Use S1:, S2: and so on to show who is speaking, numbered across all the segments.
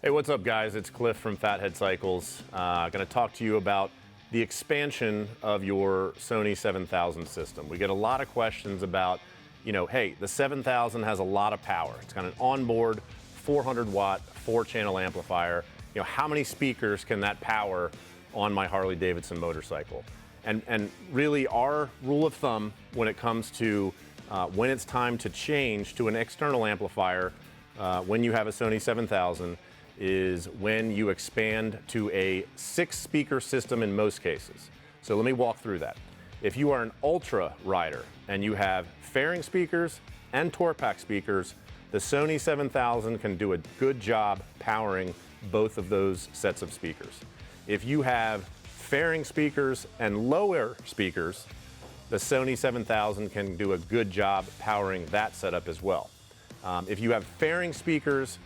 S1: Hey, what's up, guys? It's Cliff from Fathead Cycles. Going to talk to you about the expansion of your Sony 7000 system. We get a lot of questions about, hey, the 7000 has a lot of power. It's got an onboard 400-watt, 4-channel amplifier. How many speakers can that power on my Harley-Davidson motorcycle? And really, our rule of thumb when it comes to when it's time to change to an external amplifier when you have a Sony 7000 is when you expand to a 6-speaker system in most cases. So let me walk through that. If you are an ultra rider and you have fairing speakers and tour pack speakers, the Sony 7000 can do a good job powering both of those sets of speakers. If you have fairing speakers and lower speakers, the Sony 7000 can do a good job powering that setup as well. If you have fairing speakers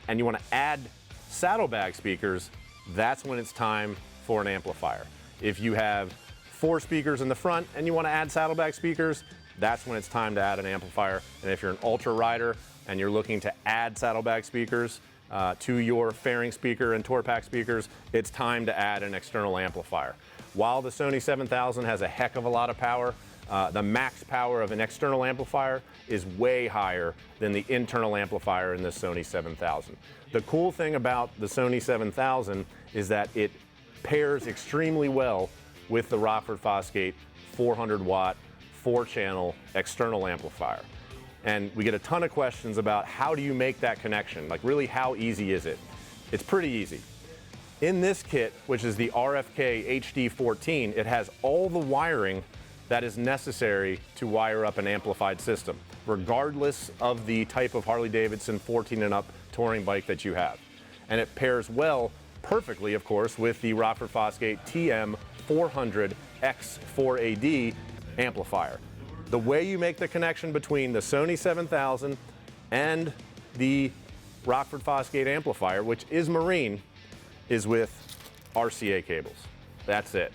S1: and you want to add saddlebag speakers, that's when it's time for an amplifier. If you have 4 speakers in the front and you want to add saddlebag speakers, that's when it's time to add an amplifier. And if you're an ultra rider and you're looking to add saddlebag speakers to your fairing speaker and tour pack speakers, it's time to add an external amplifier. While the Sony 7000 has a heck of a lot of power, the max power of an external amplifier is way higher than the internal amplifier in the Sony 7000. The cool thing about the Sony 7000 is that it pairs extremely well with the Rockford Fosgate 400-watt, 4-channel external amplifier. And we get a ton of questions about how do you make that connection? Like, really, how easy is it? It's pretty easy. In this kit, which is the RFK HD14, it has all the wiring that is necessary to wire up an amplified system, regardless of the type of Harley-Davidson 14 and up touring bike that you have. And it pairs well, perfectly, of course, with the Rockford Fosgate TM400X4AD amplifier. The way you make the connection between the Sony 7000 and the Rockford Fosgate amplifier, which is marine, is with RCA cables. That's it.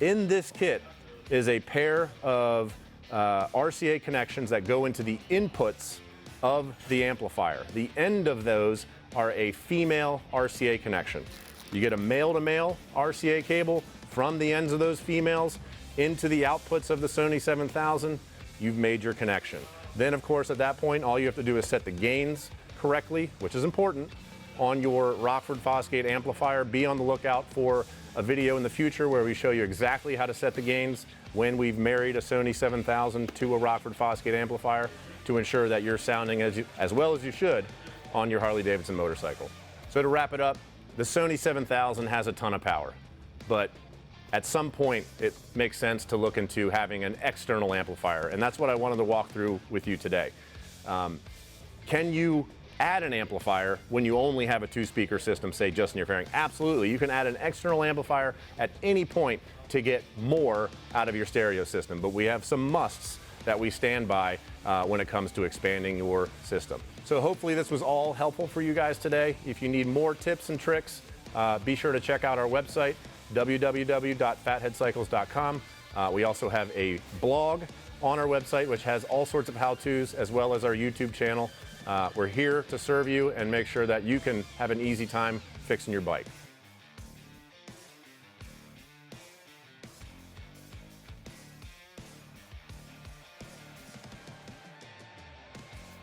S1: In this kit is a pair of RCA connections that go into the inputs of the amplifier. The end of those are a female RCA connection. You get a male-to-male RCA cable from the ends of those females into the outputs of the Sony 7000. You've made your connection. Then, of course, at that point, all you have to do is set the gains correctly, which is important, on your Rockford Fosgate amplifier. Be on the lookout for a video in the future where we show you exactly how to set the gains when we've married a Sony 7000 to a Rockford Fosgate amplifier to ensure that you're sounding as well as you should on your Harley-Davidson motorcycle. So to wrap it up, the Sony 7000 has a ton of power, but at some point it makes sense to look into having an external amplifier, and that's what I wanted to walk through with you today. Can you add an amplifier when you only have a 2-speaker system, say just in your fairing? Absolutely. You can add an external amplifier at any point to get more out of your stereo system, but we have some musts that we stand by when it comes to expanding your system. So hopefully this was all helpful for you guys today. If you need more tips and tricks, be sure to check out our website, www.fatheadcycles.com. We also have a blog on our website which has all sorts of how-tos, as well as our YouTube channel. We're here to serve you and make sure that you can have an easy time fixing your bike.